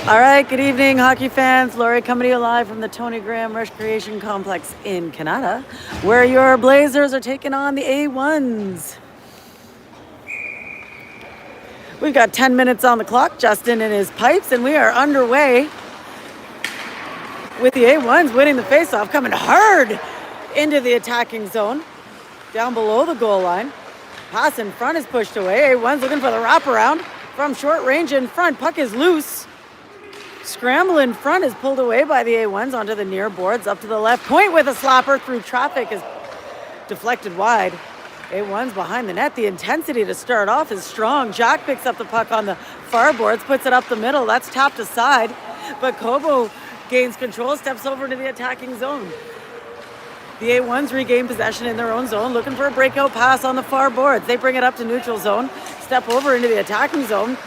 All right, good evening, hockey fans. Laurie coming to you live from the Tony Graham Recreation Complex in Canada, where your Blazers are taking on the A1s. We've got 10 minutes on the clock, Justin and his pipes, and we are underway with the A1s winning the faceoff, coming hard into the attacking zone, down below the goal line. Pass in front is pushed away. A1s looking for the wraparound from short range in front. Puck is loose. Scramble in front is pulled away by the A1s onto the near boards. Up to the left point with a slapper through traffic is deflected wide. A1s behind the net. The intensity to start off is strong. Jack picks up the puck on the far boards, puts it up the middle. That's tapped aside. But Kobo gains control, steps over to the attacking zone. The A1s regain possession in their own zone, looking for a breakout pass on the far boards. They bring it up to neutral zone, step over into the attacking zone.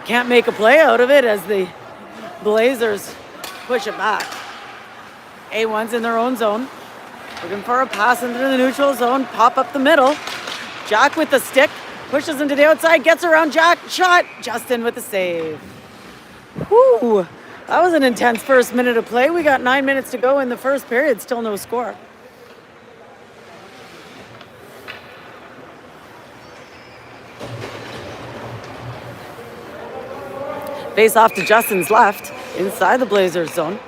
Can't make a play out of it as the Blazers push it back. A1's in their own zone. Looking for a pass into the neutral zone. Pop up the middle. Jack with the stick. Pushes into the outside. Gets around Jack. Shot. Justin with the save. Whew. That was an intense first minute of play. We got 9 minutes to go in the first period. Still no score. Face off to Justin's left, inside the Blazers zone.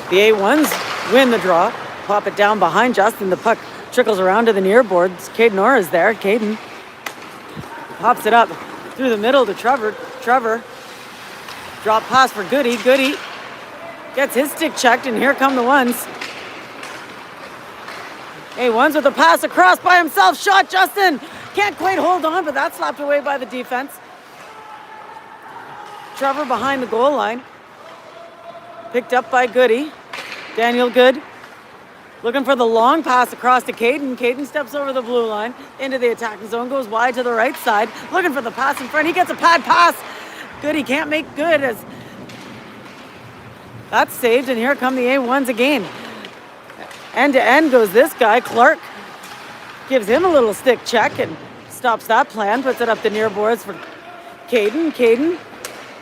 The A1s win the draw, pop it down behind Justin. The puck trickles around to the near boards. Caden Orr is there. Caden pops it up through the middle to Trevor. Trevor, drop pass for Goody. Goody gets his stick checked, and here come the ones. A1s with a pass across by himself. Shot, Justin. Can't quite hold on, but that's slapped away by the defense. Trevor behind the goal line. Picked up by Goody. Daniel Good looking for the long pass across to Caden. Caden steps over the blue line into the attacking zone, goes wide to the right side, looking for the pass in front. He gets a pad pass. Goody can't make good as that's saved, and here come the A1s again. End to end goes this guy. Clark gives him a little stick check and stops that plan, puts it up the near boards for Caden. Caden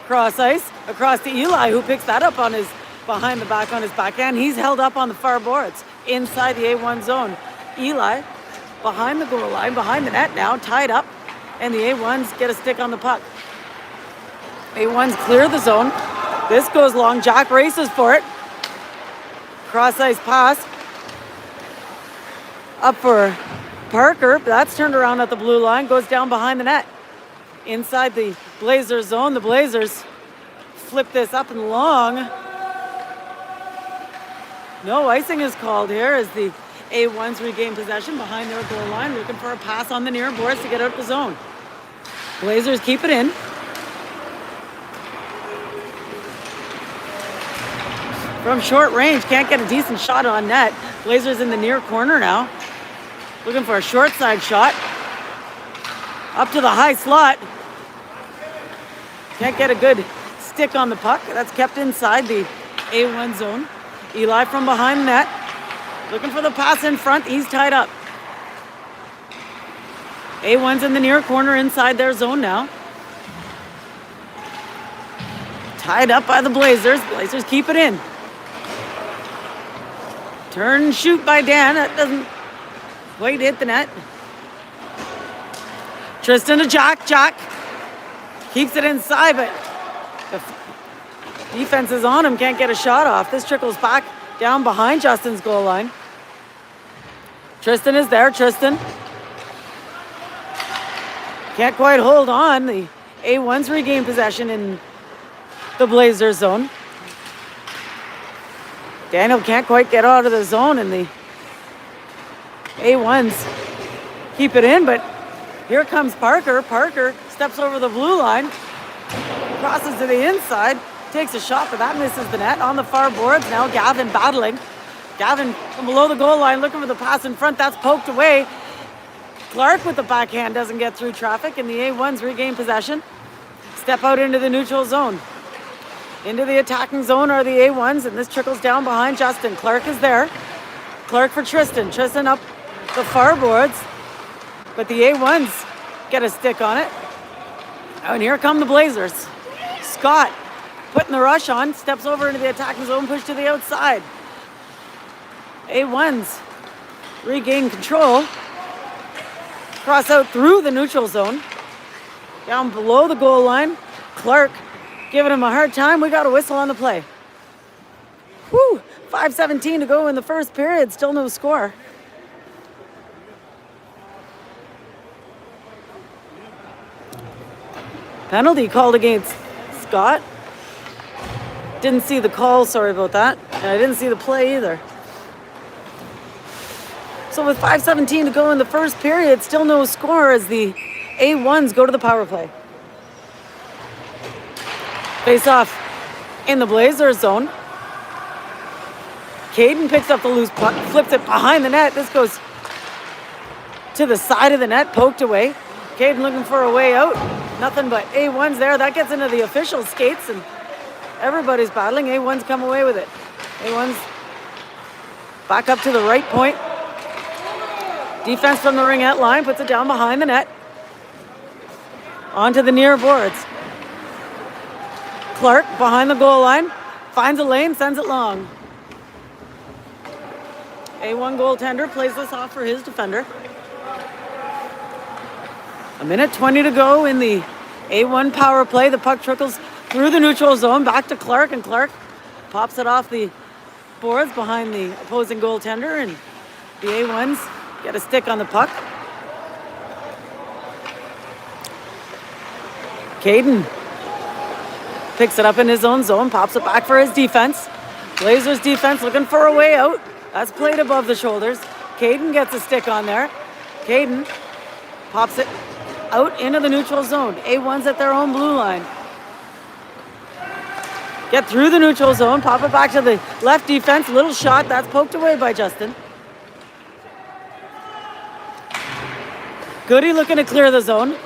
cross ice across to Eli, who picks that up on his behind the back on his backhand. He's held up on the far boards inside the A1 zone. Eli behind the goal line, behind the net now, tied up, and the A1s get a stick on the puck. A1s clear the zone. This goes long. Jack races for it. Cross ice pass up for Parker. That's turned around at the blue line, goes down behind the net. Inside the Blazers zone, the Blazers flip this up and long. No icing is called here as the A1s regain possession behind their goal line, looking for a pass on the near boards to get out the zone. Blazers keep it in. From short range, can't get a decent shot on net. Blazers in the near corner now, looking for a short side shot. Up to the high slot. Can't get a good stick on the puck. That's kept inside the A1 zone. Eli from behind the net. Looking for the pass in front. He's tied up. A1's in the near corner inside their zone now. Tied up by the Blazers. Blazers keep it in. Turn and shoot by Dan. That doesn't quite hit the net. Tristan to Jack. Jack keeps it inside, but the defense is on him. Can't get a shot off. This trickles back down behind Justin's goal line. Tristan is there. Tristan can't quite hold on. The A1s regain possession in the Blazers zone. Daniel can't quite get out of the zone, and the A1s keep it in, but here comes Parker. Parker steps over the blue line, crosses to the inside, takes a shot, but that misses the net. On the far boards now, Gavin battling. Gavin from below the goal line looking for the pass in front. That's poked away. Clark with the backhand doesn't get through traffic, and the A1s regain possession. Step out into the neutral zone. Into the attacking zone are the A1s, and this trickles down behind Justin. Clark is there. Clark for Tristan. Tristan up the far boards, but the A1s get a stick on it. Oh, and here come the Blazers. Scott putting the rush on, steps over into the attacking zone, push to the outside. A1's regain control. Cross out through the neutral zone. Down below the goal line. Clark giving him a hard time. We got a whistle on the play. Whew, 5:17 to go in the first period. Still no score. Penalty called against Scott. Didn't see the call, sorry about that. And I didn't see the play either. So with 5:17 to go in the first period, still no score as the A1s go to the power play. Face off in the Blazers zone. Caden picks up the loose puck, flips it behind the net. This goes to the side of the net, poked away. Caden looking for a way out. Nothing but A1s there. That gets into the official skates and everybody's battling. A1s come away with it. A1s back up to the right point. Defense from the ringette line puts it down behind the net. Onto the near boards. Clark behind the goal line. Finds a lane, sends it long. A1 goaltender plays this off for his defender. 1:20 to go in the A1 power play. The puck trickles through the neutral zone back to Clark, and Clark pops it off the boards behind the opposing goaltender, and the A1s get a stick on the puck. Caden picks it up in his own zone, pops it back for his defense. Blazers defense looking for a way out. That's played above the shoulders. Caden gets a stick on there. Caden pops it out into the neutral zone. A1's at their own blue line. Get through the neutral zone, pop it back to the left defense. Little shot, that's poked away by Justin. Goody looking to clear the zone.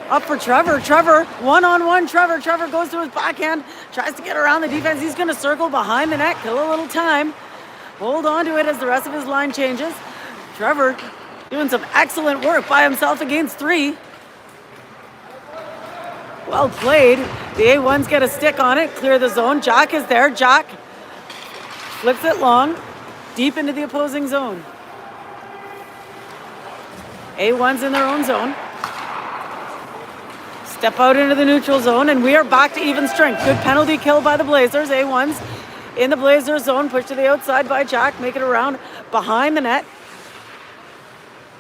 Up for Trevor. Trevor, one-on-one Trevor. Trevor goes to his backhand, tries to get around the defense. He's going to circle behind the net, kill a little time. Hold on to it as the rest of his line changes. Trevor doing some excellent work by himself against three. Well played. The A1s get a stick on it, clear the zone. Jack is there. Jack flips it long, deep into the opposing zone. A1s in their own zone. Step out into the neutral zone, and we are back to even strength. Good penalty kill by the Blazers. A1s in the Blazers zone, pushed to the outside by Jack, make it around behind the net.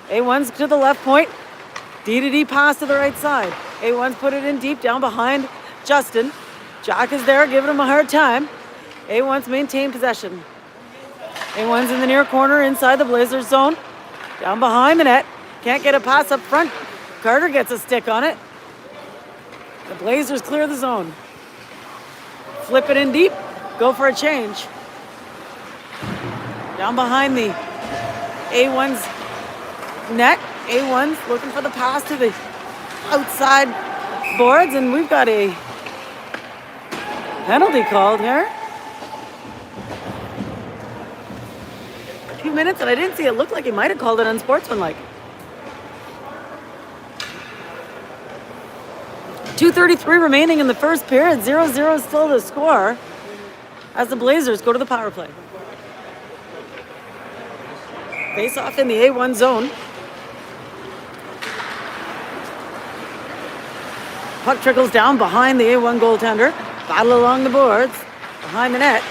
A1s to the left point. D-to-D pass to the right side. A1s put it in deep down behind Justin. Jack is there, giving him a hard time. A1s maintain possession. A1s in the near corner inside the Blazers zone. Down behind the net. Can't get a pass up front. Carter gets a stick on it. The Blazers clear the zone. Flip it in deep. Go for a change. Down behind the A1's net. A1's looking for the pass to the outside boards, and we've got a penalty called here. 2 minutes, and I didn't see it. Looked like he might have called it unsportsmanlike. 2:33 remaining in the first period. 0-0 still the score as the Blazers go to the power play. Face off in the A1 zone. Puck trickles down behind the A1 goaltender. Battle along the boards. Behind the net.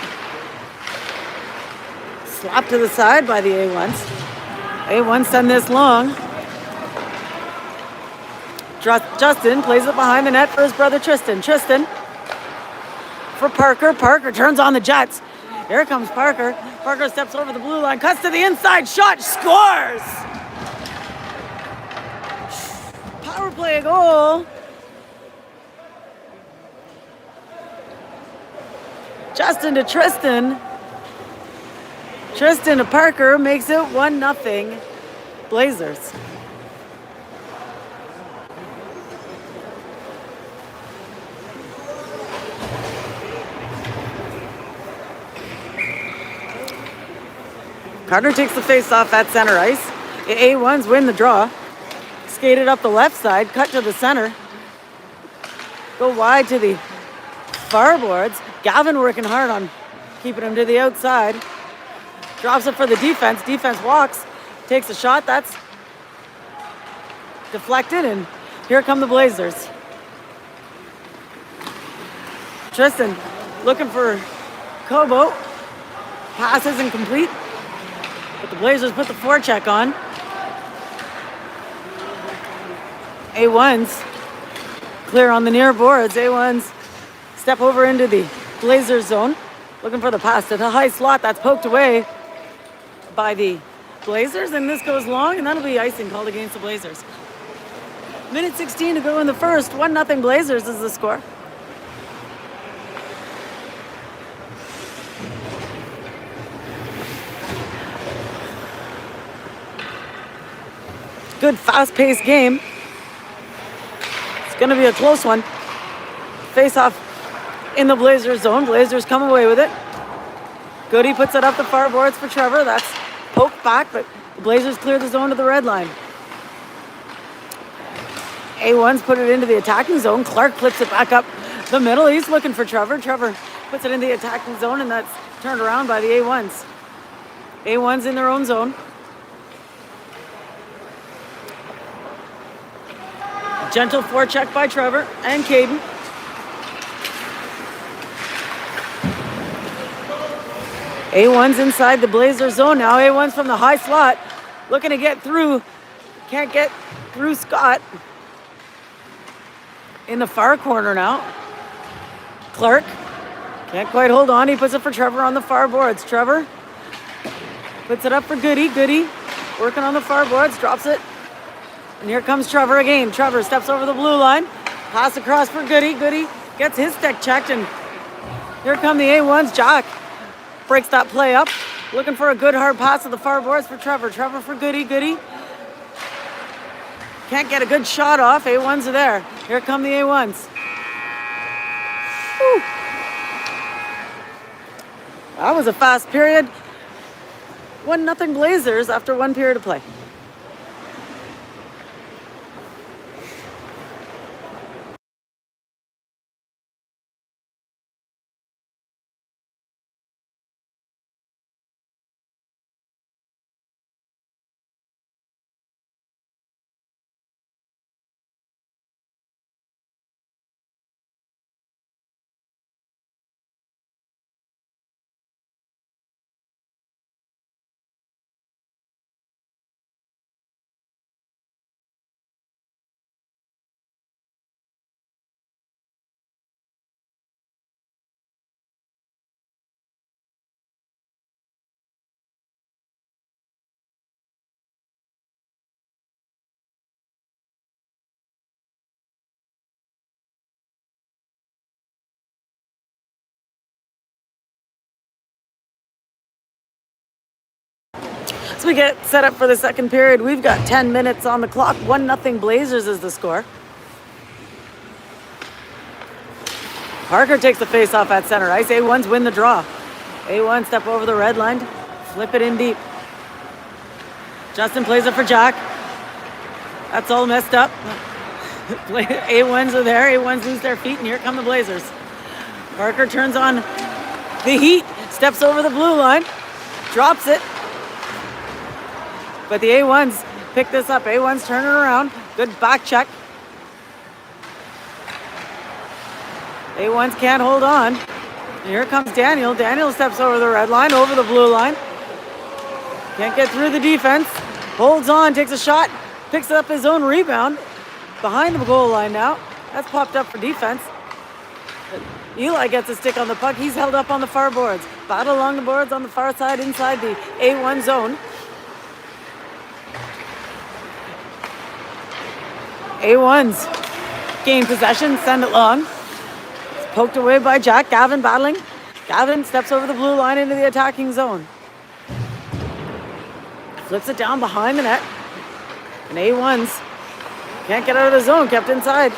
Slapped to the side by the A1s. A1s send this long. Justin plays it behind the net for his brother Tristan. Tristan for Parker. Parker turns on the Jets. Here comes Parker. Parker steps over the blue line, cuts to the inside, shot, scores! Power play goal. Justin to Tristan. Tristan to Parker makes it 1-0 Blazers. Carter takes the face off at center ice. The A1s win the draw. Skated up the left side, cut to the center. Go wide to the far boards. Gavin working hard on keeping him to the outside. Drops it for the defense. Defense walks, takes a shot. That's deflected, and here come the Blazers. Tristan looking for Kobo. Pass isn't complete, but the Blazers put the forecheck on. A1s clear on the near boards. A1s step over into the Blazers zone, looking for the pass to the high slot. That's poked away by the Blazers, and this goes long, and that'll be icing called against the Blazers. Minute 16 to go in the first. 1-0 Blazers is the score. Good fast-paced game. It's going to be a close one. Face-off in the Blazers zone. Blazers come away with it. Goody puts it up the far boards for Trevor. That's poked back, but the Blazers clear the zone to the red line. A1's put it into the attacking zone. Clark flips it back up the middle. He's looking for Trevor. Trevor puts it in the attacking zone, and that's turned around by the A1s. A1's in their own zone. Gentle forecheck by Trevor and Caden. A1's inside the Blazer zone now. A1's from the high slot, looking to get through. Can't get through Scott. In the far corner now. Clark can't quite hold on. He puts it for Trevor on the far boards. Trevor puts it up for Goody. Goody working on the far boards, drops it. And here comes Trevor again. Trevor steps over the blue line. Pass across for Goody. Goody gets his stick checked, and here come the A1s. Jack breaks that play up. Looking for a good hard pass to the far boards for Trevor. Trevor for Goody. Goody can't get a good shot off. A1s are there. Here come the A1s. Whew. That was a fast period. 1-0 Blazers after 1 period of play. So we get set up for the second period. We've got 10 minutes on the clock. 1-0 Blazers is the score. Parker takes the face-off at center ice. A1s win the draw. A1 step over the red line, flip it in deep. Justin plays it for Jack. That's all messed up. A1s are there. A1s lose their feet, and here come the Blazers. Parker turns on the heat, steps over the blue line, drops it. But the A1s pick this up. A1s turn it around. Good back check. A1s can't hold on. And here comes Daniel. Daniel steps over the red line, over the blue line. Can't get through the defense. Holds on, takes a shot, picks up his own rebound. Behind the goal line now. That's popped up for defense. Eli gets a stick on the puck. He's held up on the far boards. Battle along the boards on the far side inside the A1 zone. A1's gain possession, send it long. It's poked away by Jack. Gavin battling. Gavin steps over the blue line into the attacking zone. Flips it down behind the net. And A1's can't get out of the zone, kept inside.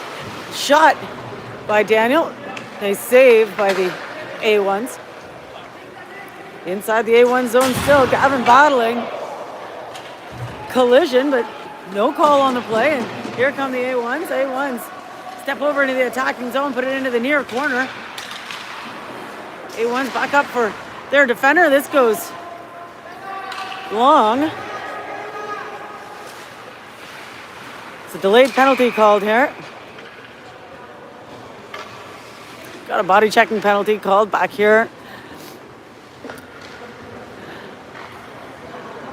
Shot by Daniel. Nice save by the A1s. Inside the A1 zone still. Gavin battling. Collision, but No call on the play, and here come the A1s. A1s step over into the attacking zone, put it into the near corner. A1s back up for their defender. This goes long. It's a delayed penalty called here. Got a body checking penalty called back here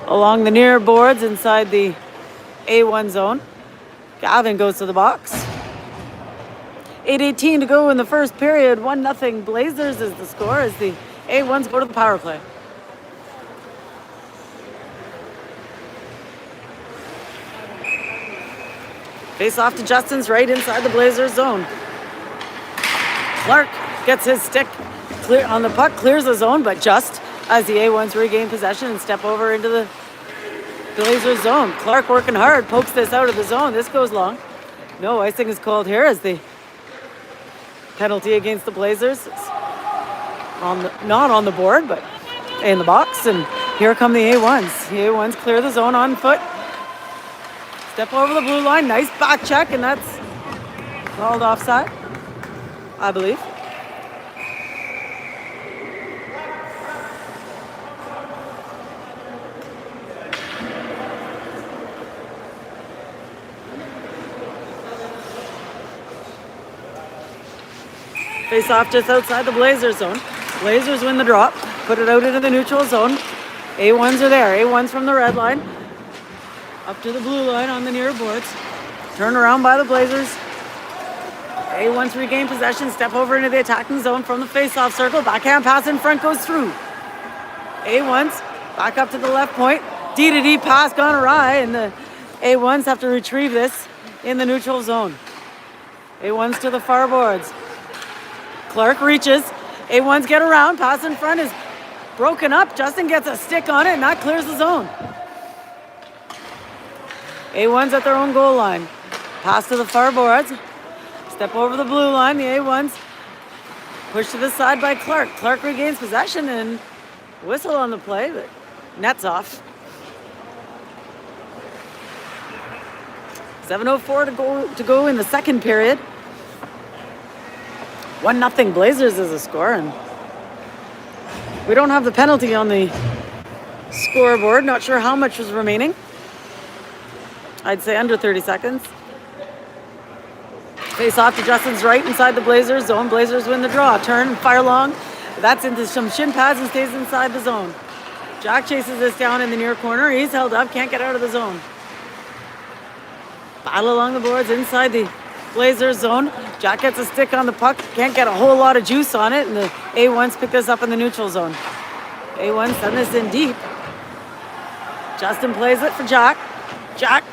along the near boards inside the A1 zone. Gavin goes to the box. 8:18 to go in the first period. 1-0 Blazers is the score as the A1s go to the power play. Face off to Justin's right inside the Blazers zone. Clark gets his stick clear on the puck, clears the zone, but just as the A1s regain possession and step over into the Blazers zone. Clark working hard, pokes this out of the zone. This goes long. No icing is called here as the penalty against the Blazers. It's not on the board, but in the box. And here come the A1s. The A1s clear the zone on foot. Step over the blue line. Nice back check, and that's called offside, I believe. Face off just outside the Blazers zone. Blazers win the drop. Put it out into the neutral zone. A1s are there. A1s from the red line. Up to the blue line on the near boards. Turn around by the Blazers. A1s regain possession. Step over into the attacking zone from the face-off circle. Backhand pass in front goes through. A1s back up to the left point. D-to-D pass gone awry, and the A1s have to retrieve this in the neutral zone. A1s to the far boards. Clark reaches. A1s get around. Pass in front is broken up. Justin gets a stick on it, and that clears the zone. A1s at their own goal line. Pass to the far boards. Step over the blue line. The A1s push to the side by Clark. Clark regains possession and whistle on the play, but net's off. 7:04 to go in the second period. 1-0 Blazers is a score, and we don't have the penalty on the scoreboard. Not sure how much was remaining. I'd say under 30 seconds. Face off to Justin's right inside the Blazers zone. Blazers win the draw. Turn, fire long. That's into some shin pads and stays inside the zone. Jack chases this down in the near corner. He's held up, can't get out of the zone. Battle along the boards inside the Blazers zone. Jack gets a stick on the puck. Can't get a whole lot of juice on it, and the A1s pick this up in the neutral zone. A1s send this in deep. Justin plays it for Jack. Jack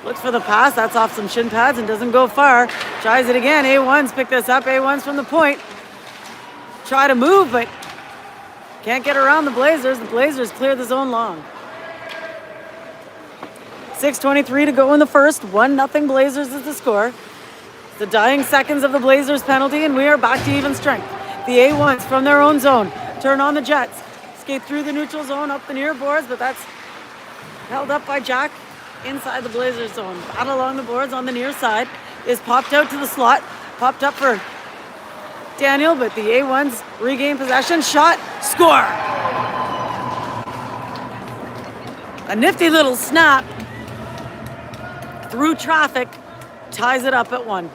looks for the pass. That's off some shin pads and doesn't go far. Tries it again. A1s pick this up. A1s from the point. Try to move, but can't get around the Blazers. The Blazers clear the zone long. 6:23 to go in the first. 1-0 Blazers is the score. The dying seconds of the Blazers penalty, and we are back to even strength. The A1s from their own zone turn on the Jets. Skate through the neutral zone up the near boards, but that's held up by Jack inside the Blazers zone. Battle along the boards on the near side is popped out to the slot. Popped up for Daniel, but the A1s regain possession. Shot, score! A nifty little snap through traffic ties it up at 1.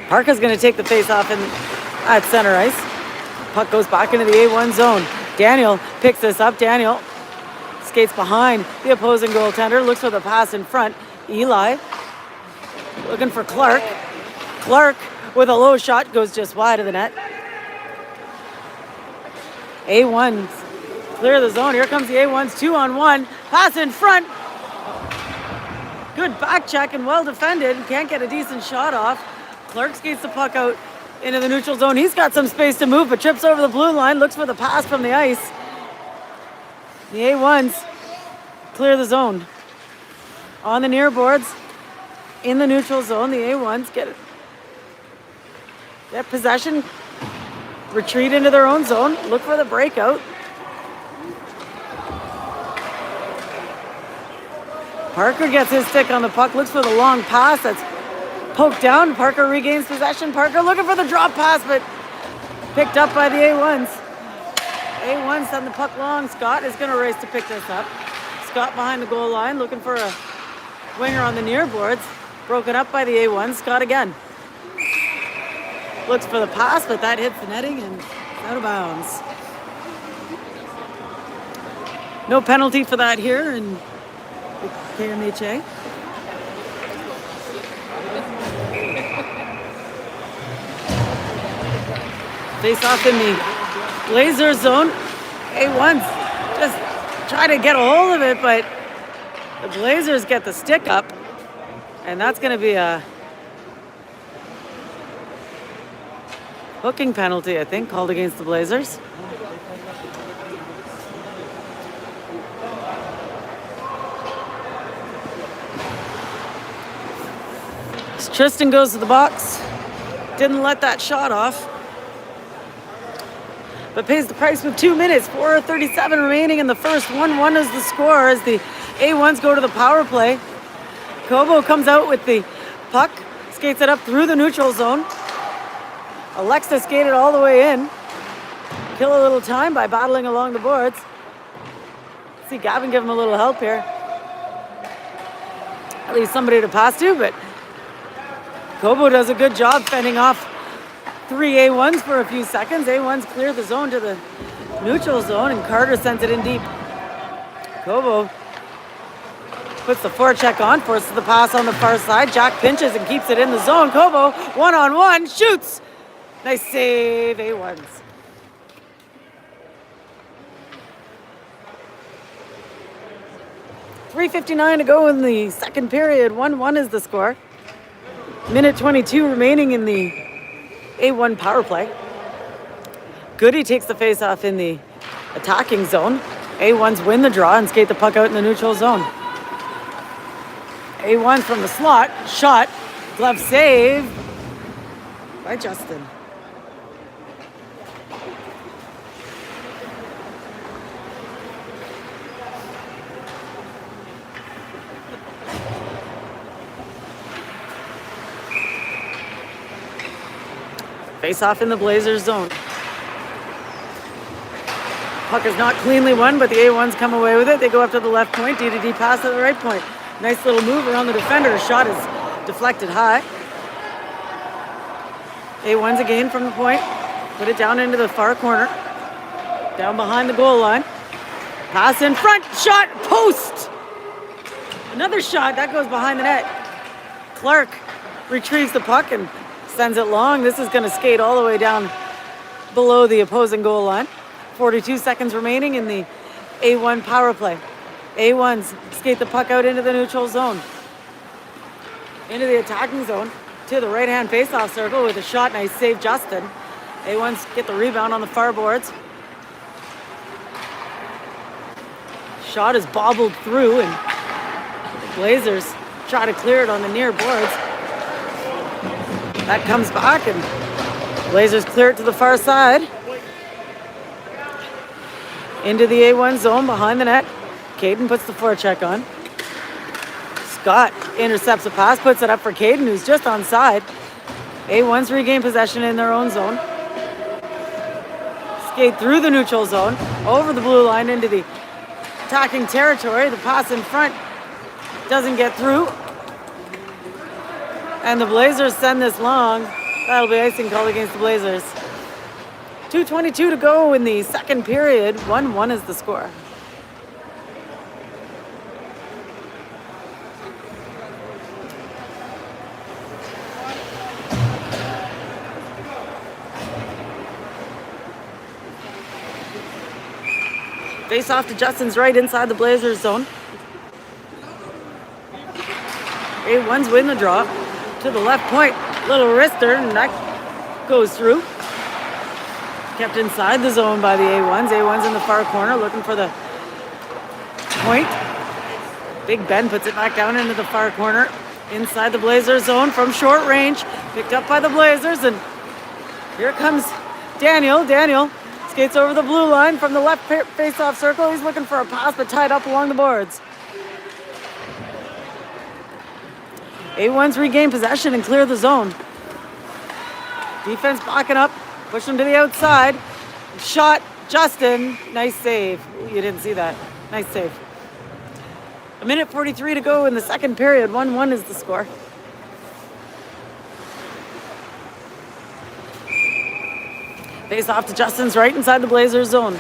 Parka's going to take the face off at center ice. Puck goes back into the A1 zone. Daniel picks this up. Daniel skates behind the opposing goaltender. Looks for the pass in front. Eli looking for Clark. Clark with a low shot goes just wide of the net. A1s clear the zone. Here comes the A1s 2-on-1. Pass in front. Good back check and well defended. Can't get a decent shot off. Clark skates the puck out into the neutral zone. He's got some space to move, but trips over the blue line, looks for the pass from the ice. The A1s clear the zone. On the near boards, in the neutral zone, the A1s get possession, retreat into their own zone, look for the breakout. Parker gets his stick on the puck, looks for the long pass that's poked down. Parker regains possession. Parker looking for the drop pass, but picked up by the A1s. A1s send the puck long. Scott is going to race to pick this up. Scott behind the goal line, looking for a winger on the near boards. Broken up by the A1s. Scott again. Looks for the pass, but that hits the netting and out of bounds. No penalty for that here in the KMHA. Face off in the Blazer zone. A1s just try to get a hold of it, but the Blazers get the stick up, and that's going to be a hooking penalty, I think, called against the Blazers. As Tristan goes to the box, didn't let that shot off, but pays the price with 2 minutes, 4:37 remaining in the first. 1-1 is the score as the A1s go to the power play. Kobo comes out with the puck, skates it up through the neutral zone. Alexa skated all the way in. Kill a little time by battling along the boards. See Gavin give him a little help here. At least somebody to pass to, but Kobo does a good job fending off 3 A1s for a few seconds. A1s clear the zone to the neutral zone, and Carter sends it in deep. Kobo puts the forecheck on, forces the pass on the far side. Jack pinches and keeps it in the zone. Kobo, one-on-one, shoots. Nice save, A1s. .359 to go in the second period. 1-1 is the score. Minute 22 remaining in the A1 power play. Goody takes the face-off in the attacking zone. A1s win the draw and skate the puck out in the neutral zone. A1 from the slot, shot, glove save by Justin. Face off in the Blazers zone. Puck is not cleanly won, but the A1s come away with it. They go up to the left point. D-to-D pass at the right point. Nice little move around the defender. A shot is deflected high. A1s again from the point. Put it down into the far corner. Down behind the goal line. Pass in front. Shot. Post. Another shot. That goes behind the net. Clark retrieves the puck and sends it long. This is going to skate all the way down below the opposing goal line. 42 seconds remaining in the A1 power play. A1s skate the puck out into the neutral zone. Into the attacking zone to the right-hand face-off circle with a shot. Nice save, Justin. A1s get the rebound on the far boards. Shot is bobbled through, and the Blazers try to clear it on the near boards. That comes back, and Blazers clear it to the far side. Into the A1 zone behind the net. Caden puts the forecheck on. Scott intercepts a pass, puts it up for Caden, who's just onside. A1s regain possession in their own zone. Skate through the neutral zone, over the blue line into the attacking territory. The pass in front doesn't get through. And the Blazers send this long. That'll be icing called against the Blazers. 2:22 to go in the second period. 1-1 is the score. Face off to Justin's right inside the Blazers zone. A1s win the draw. To the left point, little wrister, and that goes through. Kept inside the zone by the A1s. A1's in the far corner looking for the point. Big Ben puts it back down into the far corner. Inside the Blazers zone from short range. Picked up by the Blazers, and here comes Daniel. Daniel skates over the blue line from the left face-off circle. He's looking for a pass, but tied up along the boards. A1's regain possession and clear the zone. Defense backing up. Push him to the outside. Shot, Justin. Nice save. You didn't see that. Nice save. 1:43 to go in the second period. 1-1 is the score. Face off to Justin's right inside the Blazers zone.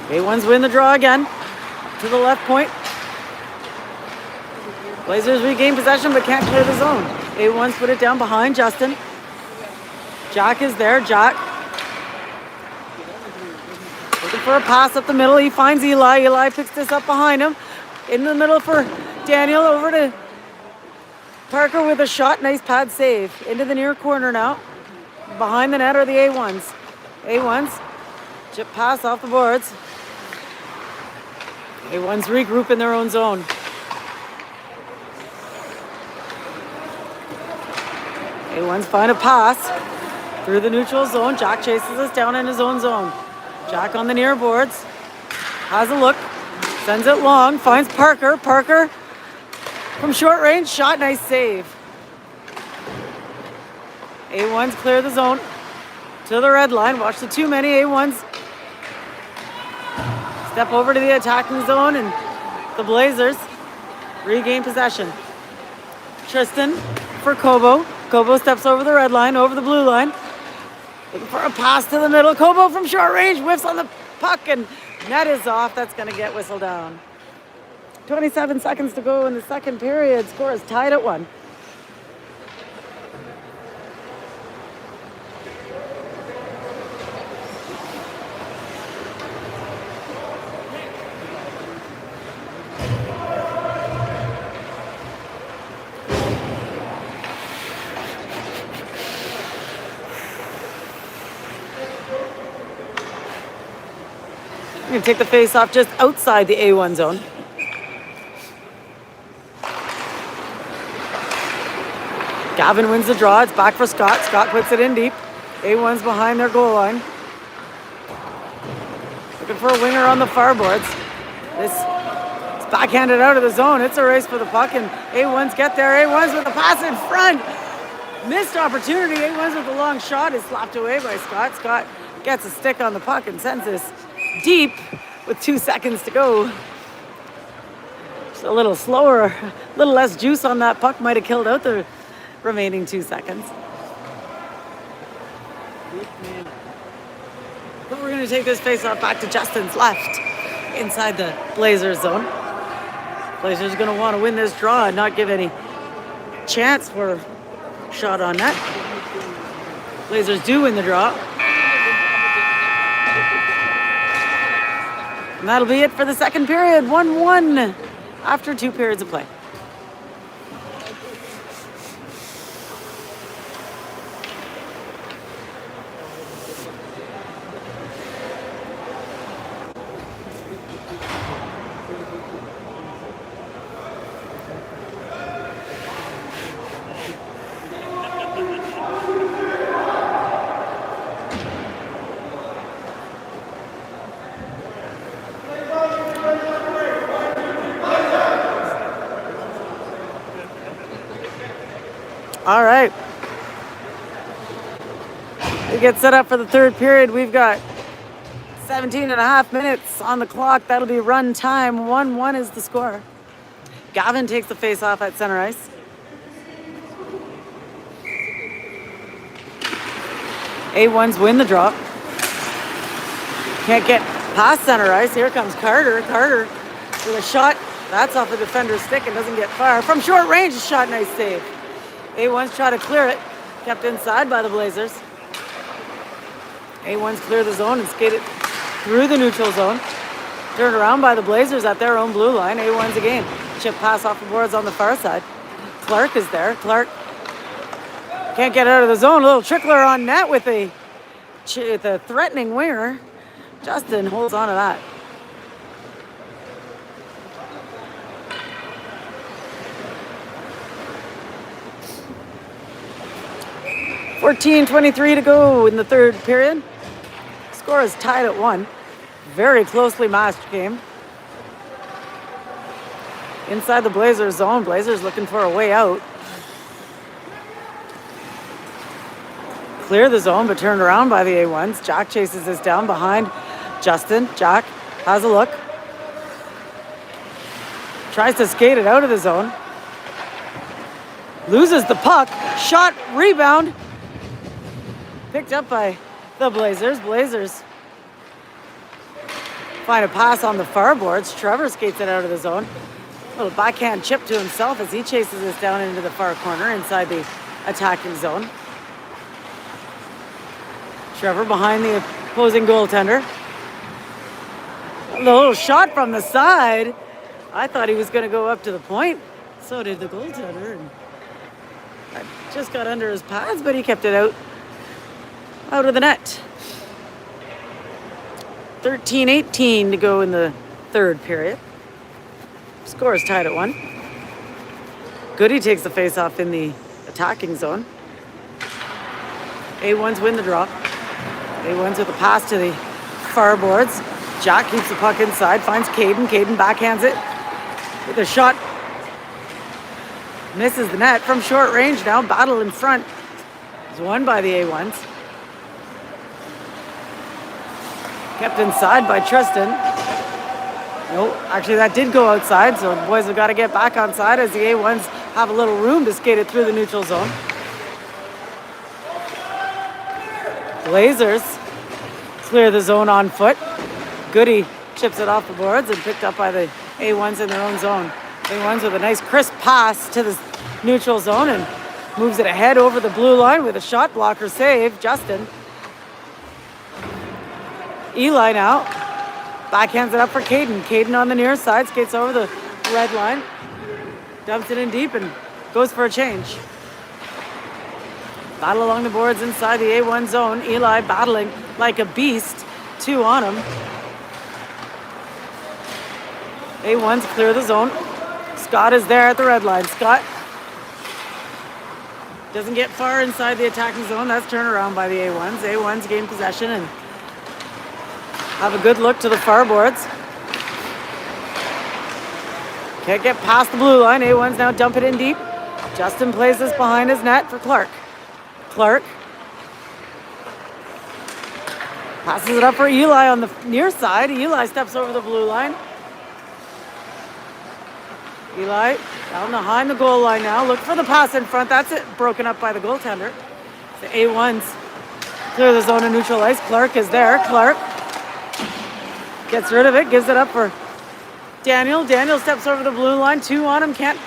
A1's win the draw again. To the left point. Blazers regain possession but can't clear the zone. A1's put it down behind Justin. Jack is there. Jack looking for a pass up the middle. He finds Eli. Eli picks this up behind him. In the middle for Daniel. Over to Parker with a shot. Nice pad save. Into the near corner now. Behind the net are the A1s. A1s. Chip pass off the boards. A1s regroup in their own zone. A1s find a pass through the neutral zone. Jack chases us down in his own zone. Jack on the near boards. Has a look. Sends it long. Finds Parker. Parker from short range. Shot. Nice save. A1s clear the zone to the red line. Watch the too many. A1s step over to the attacking zone, and the Blazers regain possession. Tristan for Kobo. Kobo steps over the red line, over the blue line. Looking for a pass to the middle. Kobo from short range whiffs on the puck, and net is off. That's going to get whistled down. 27 seconds to go in the second period. Score is tied at 1. We're going to take the face off just outside the A1 zone. Gavin wins the draw. It's back for Scott. Scott puts it in deep. A1's behind their goal line. Looking for a winger on the far boards. This is backhanded out of the zone. It's a race for the puck, and A1's get there. A1's with the pass in front. Missed opportunity. A1's with a long shot is slapped away by Scott. Scott gets a stick on the puck and sends this deep with 2 seconds to go. Just a little slower, a little less juice on that puck might have killed out the remaining 2 seconds. But we're going to take this face-off back to Justin's left inside the Blazers zone. Blazers are going to want to win this draw and not give any chance for a shot on net. Blazers do win the draw. And that'll be it for the second period. 1-1 after 2 periods of play. All right. We get set up for the third period. We've got 17 and a half minutes on the clock. That'll be run time. 1-1 is the score. Gavin takes the face off at center ice. A1s win the draw. Can't get past center ice. Here comes Carter. Carter with a shot. That's off the defender's stick and doesn't get far. From short range, a shot, nice save. A1's try to clear it. Kept inside by the Blazers. A1's clear the zone and skate it through the neutral zone. Turned around by the Blazers at their own blue line. A1's again. Chip pass off the boards on the far side. Clark is there. Clark Can't get out of the zone. A little trickler on net with a threatening winger. Justin holds on to that. 14:23 to go in the third period. Score is tied at 1. Very closely matched game. Inside the Blazers zone. Blazers looking for a way out. Clear the zone, but turned around by the A1s. Jack chases this down behind Justin. Jack has a look. Tries to skate it out of the zone. Loses the puck. Shot, rebound. Picked up by the Blazers. Blazers find a pass on the far boards. Trevor skates it out of the zone. A little backhand chip to himself as he chases this down into the far corner inside the attacking zone. Trevor behind the opposing goaltender. A little shot from the side. I thought he was going to go up to the point. So did the goaltender. And I just got under his pads, but he kept it out of the net. 13:18 to go in the third period. Score is tied at 1. Goody takes the face-off in the attacking zone. A1s win the draw. A1s with a pass to the far boards. Jack keeps the puck inside, finds Caden. Caden backhands it with a shot. Misses the net from short range now. Battle in front. It's won by the A1s. Kept inside by Tristan. No, actually that did go outside, so the boys have got to get back on side as the A1s have a little room to skate it through the neutral zone. Blazers clear the zone on foot. Goody chips it off the boards and picked up by the A1s in their own zone. A1s with a nice crisp pass to the neutral zone and moves it ahead over the blue line with a shot blocker save. Justin. Eli now backhands it up for Caden. Caden on the near side skates over the red line, dumps it in deep and goes for a change. Battle along the boards inside the A1 zone. Eli battling like a beast. 2 on him. A1s clear the zone. Scott is there at the red line. Scott doesn't get far inside the attacking zone. That's turned around by the A1s. A1s gain possession and have a good look to the far boards. Can't get past the blue line. A1s now dump it in deep. Justin plays this behind his net for Clark. Clark passes it up for Eli on the near side. Eli steps over the blue line. Eli down behind the goal line now. Look for the pass in front. That's it. Broken up by the goaltender. The A1s clear the zone and neutral ice. Clark is there. Clark gets rid of it. Gives it up for Daniel. Daniel steps over the blue line. 2 on him. Can't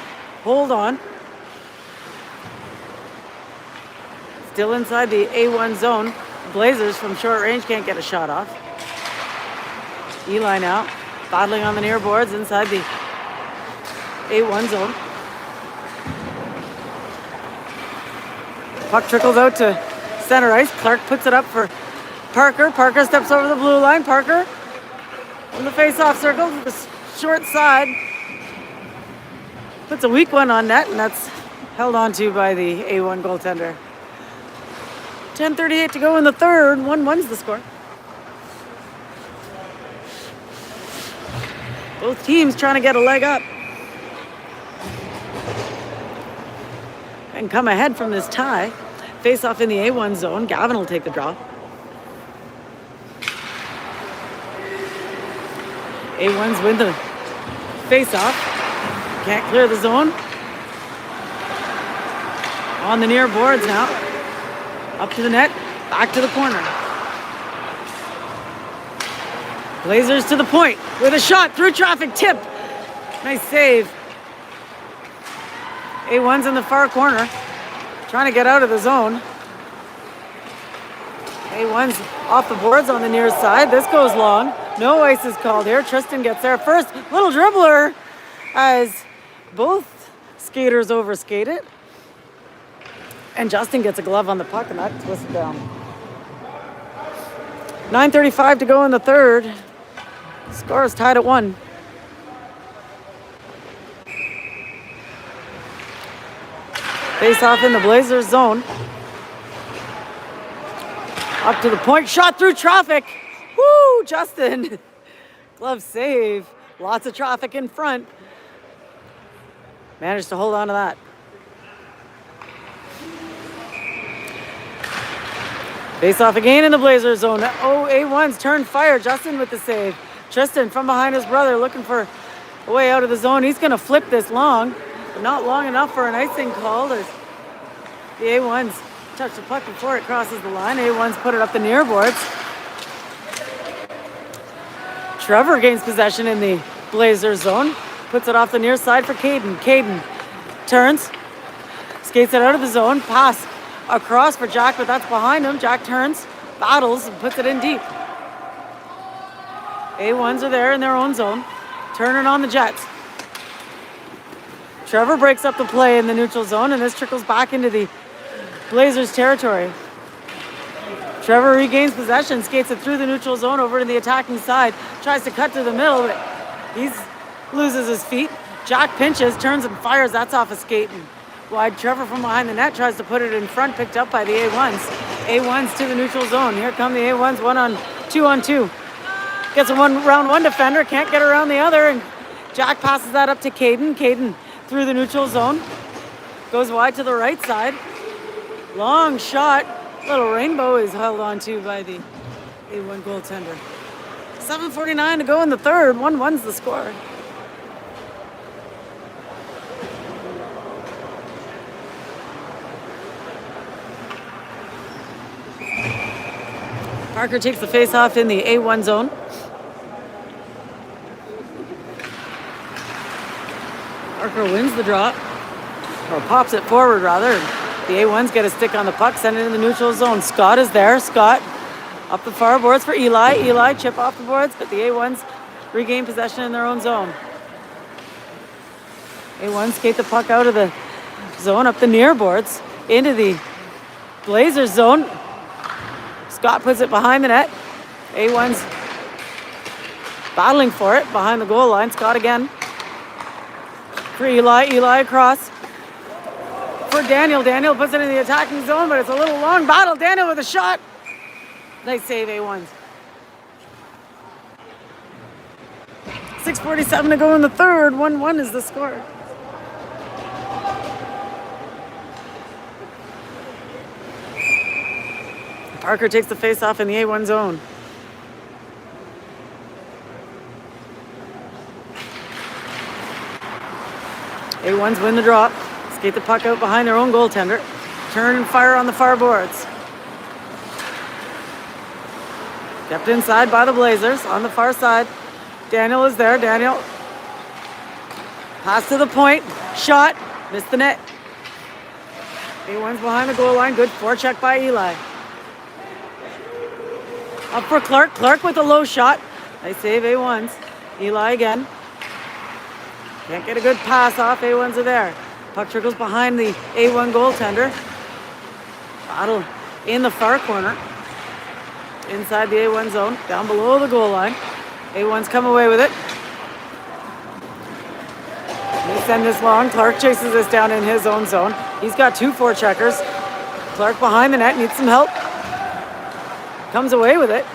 hold on. Still inside the A1 zone. Blazers from short range can't get a shot off. Eli now battling on the near boards inside the A1 zone. Puck trickles out to center ice. Clark puts it up for Parker. Parker steps over the blue line. Parker in the face-off circle to the short side. Puts a weak one on net, and that's held on to by the A1 goaltender. 10:38 to go in the third. 1-1's the score. Both teams trying to get a leg up and come ahead from this tie. Face off in the A1 zone. Gavin will take the draw. A1s win the face off. Can't clear the zone. On the near boards now. Up to the net, back to the corner. Blazers to the point with a shot through traffic, tip. Nice save. A1's in the far corner, trying to get out of the zone. A1's off the boards on the near side. This goes long. No ice is called here. Tristan gets there first. Little dribbler as both skaters overskated. And Justin gets a glove on the puck, and that twists down. 9:35 to go in the third. Score is tied at 1. Face off in the Blazers zone. Up to the point, shot through traffic. Woo, Justin. Glove save. Lots of traffic in front. Managed to hold on to that. Face off again in the Blazers zone. Oh, A1's turn fire. Justin with the save. Tristan from behind his brother looking for a way out of the zone. He's going to flip this long, but not long enough for an icing call. As the A1's touch the puck before it crosses the line. A1's put it up the near boards. Trevor gains possession in the Blazers zone. Puts it off the near side for Caden. Caden turns. Skates it out of the zone. Pass across for Jack, but that's behind him. Jack turns, battles, and puts it in deep. A1s are there in their own zone. Turning on the Jets. Trevor breaks up the play in the neutral zone, and this trickles back into the Blazers territory. Trevor regains possession, skates it through the neutral zone over to the attacking side, tries to cut to the middle, but he loses his feet. Jack pinches, turns and fires. That's off a skate. And wide, Trevor from behind the net tries to put it in front, picked up by the A1s. A1s to the neutral zone. Here come the A1s, 1-on-2. Gets a round one defender, can't get around the other, and Jack passes that up to Caden. Caden through the neutral zone. Goes wide to the right side. Long shot. Little rainbow is held on to by the A1 goaltender. 7:49 to go in the third. 1-1's the score. Parker takes the face-off in the A1 zone. Parker wins the drop, or pops it forward rather. The A1s get a stick on the puck, send it in the neutral zone. Scott is there. Scott up the far boards for Eli. Eli chip off the boards, but the A1s regain possession in their own zone. A1s skate the puck out of the zone, up the near boards, into the Blazers zone. Scott puts it behind the net. A1's battling for it behind the goal line. Scott again. For Eli. Eli across. For Daniel. Daniel puts it in the attacking zone, but it's a little long battle. Daniel with a shot. Nice save, A1's. 6:47 to go in the third. 1-1 is the score. Parker takes the face-off in the A1 zone. A1s win the drop. Skate the puck out behind their own goaltender. Turn and fire on the far boards. Kept inside by the Blazers on the far side. Daniel is there. Daniel. Pass to the point. Shot. Missed the net. A1's behind the goal line. Good forecheck by Eli. Up for Clark. Clark with a low shot. Nice save, A1s. Eli again. Can't get a good pass off. A1s are there. Puck trickles behind the A1 goaltender. Battle in the far corner. Inside the A1 zone. Down below the goal line. A1s come away with it. They send this long. Clark chases this down in his own zone. He's got 2 forecheckers. Clark behind the net. Needs some help. Comes away with it.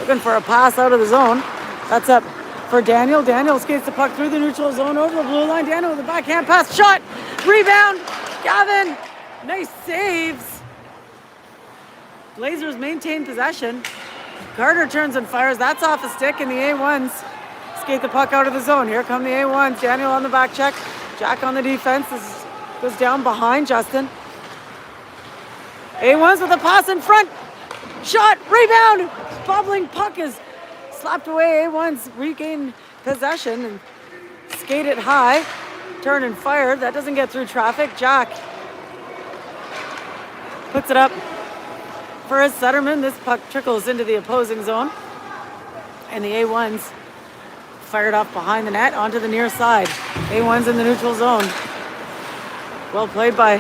Looking for a pass out of the zone. That's up for Daniel. Daniel skates the puck through the neutral zone over the blue line. Daniel with a backhand pass. Shot. Rebound. Gavin. Nice saves. Blazers maintain possession. Carter turns and fires. That's off a stick, and the A1s skate the puck out of the zone. Here come the A1s. Daniel on the back check. Jack on the defense. This goes down behind Justin. A1s with a pass in front. Shot. Rebound. Bubbling puck is slapped away. A1s regain possession and skate it high. Turn and fire. That doesn't get through traffic. Jack puts it up for his centerman. This puck trickles into the opposing zone. And the A1s fired off behind the net onto the near side. A1s in the neutral zone. Well played by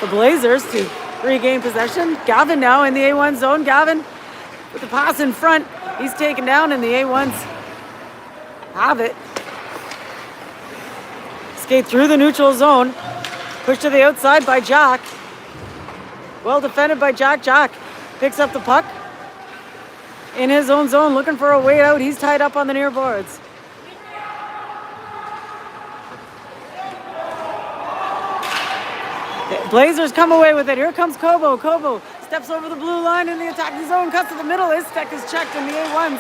the Blazers to regain possession. Gavin now in the A1 zone. Gavin with the pass in front. He's taken down and the A1s have it. Skate through the neutral zone. Push to the outside by Jack. Well defended by Jack. Jack picks up the puck in his own zone, looking for a way out. He's tied up on the near boards. Blazers come away with it. Here comes Kobo. Kobo steps over the blue line in the attacking zone, cuts to the middle. His stick is checked and the A1s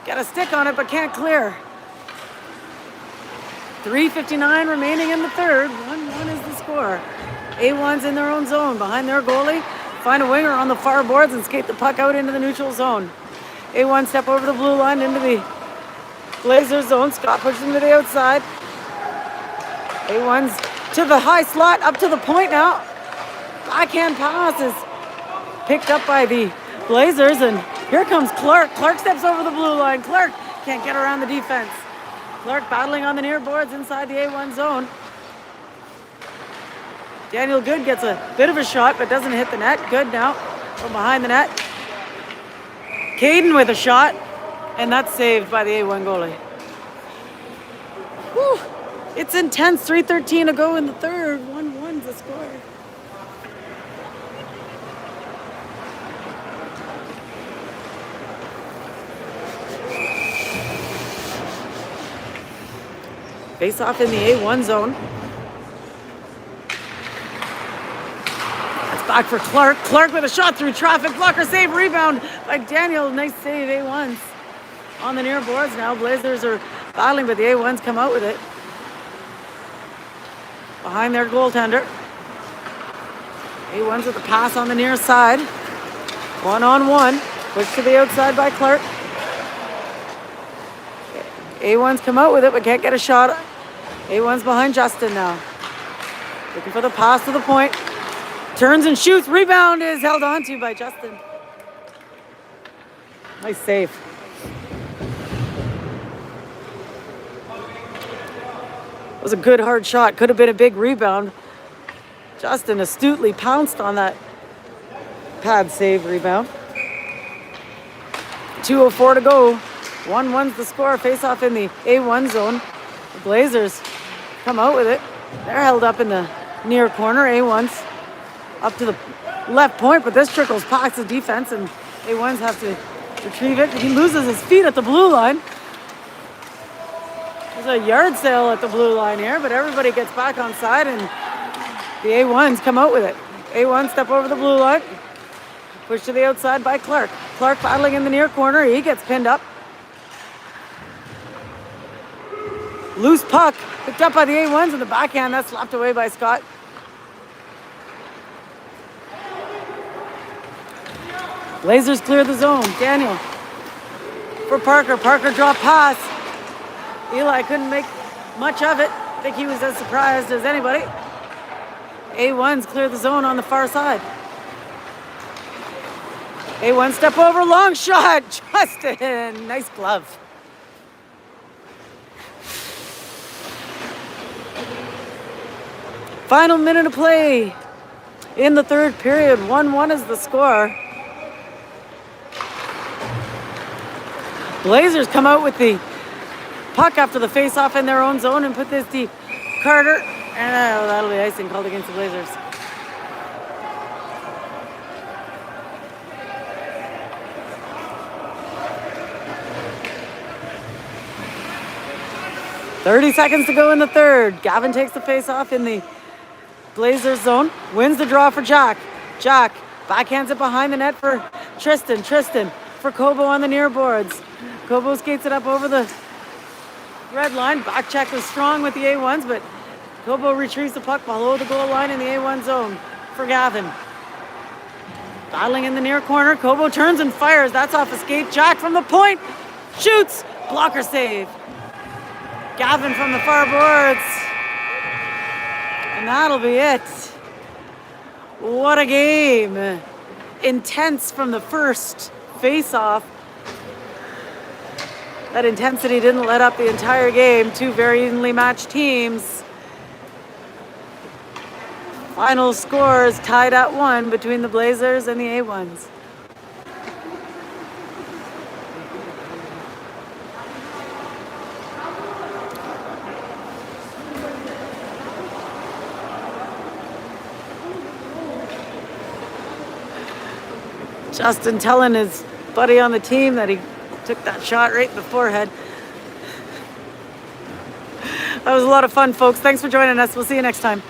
got a stick on it but can't clear. 3:59 remaining in the third. 1-1 is the score. A1's in their own zone behind their goalie. Find a winger on the far boards and skate the puck out into the neutral zone. A1 step over the blue line into the Blazer zone. Scott pushes him to the outside. A1's to the high slot, up to the point now. Backhand pass is picked up by the Blazers, and here comes Clark. Clark steps over the blue line. Clark can't get around the defense. Clark battling on the near boards inside the A1 zone. Daniel Good gets a bit of a shot, but doesn't hit the net. Good now from behind the net. Caden with a shot, and that's saved by the A1 goalie. Whew. It's intense. 3:13 to go in the third. 1-1's the score. Face off in the A1 zone. That's back for Clark. Clark with a shot through traffic. Blocker save, rebound by Daniel. Nice save, A1s on the near boards now. Blazers are battling, but the A1s come out with it. Behind their goaltender. A1s with the pass on the near side. 1-on-1. Push to the outside by Clark. A1s come out with it, but can't get a shot. A1's behind Justin now. Looking for the pass to the point. Turns and shoots. Rebound is held onto by Justin. Nice save. It was a good hard shot. Could have been a big rebound. Justin astutely pounced on that pad save rebound. 2:04 to go. 1-1's the score. Face off in the A1 zone. The Blazers come out with it. They're held up in the near corner. A1's up to the left point, but this trickles past the defense, and A1's have to retrieve it. He loses his feet at the blue line. There's a yard sale at the blue line here, but everybody gets back on side, and the A1s come out with it. A1 step over the blue line. Push to the outside by Clark. Clark battling in the near corner. He gets pinned up. Loose puck picked up by the A1s in the backhand. That's slapped away by Scott. Blazers clear the zone. Daniel for Parker. Parker drop pass. Eli couldn't make much of it. I think he was as surprised as anybody. A1s clear the zone on the far side. A1 step over, long shot. Justin, nice glove. Final minute of play in the third period. 1-1 is the score. Blazers come out with the puck after the face-off in their own zone and put this deep. Carter, and that'll be icing called against the Blazers. .30 seconds to go in the third. Gavin takes the face-off in the Blazers zone. Wins the draw for Jack. Jack backhands it behind the net for Tristan. Tristan for Kobo on the near boards. Kobo skates it up over the red line. Back check was strong with the A1s, but Kobo retrieves the puck below the goal line in the A1 zone for Gavin. Battling in the near corner. Kobo turns and fires. That's off a skate. Jack from the point. Shoots. Blocker save. Gavin from the far boards. And that'll be it. What a game. Intense from the first face-off. That intensity didn't let up the entire game. Two very evenly matched teams. Final score is tied at 1 between the Blazers and the A1s. Justin telling his buddy on the team that he took that shot right in the forehead. That was a lot of fun, folks. Thanks for joining us. We'll see you next time.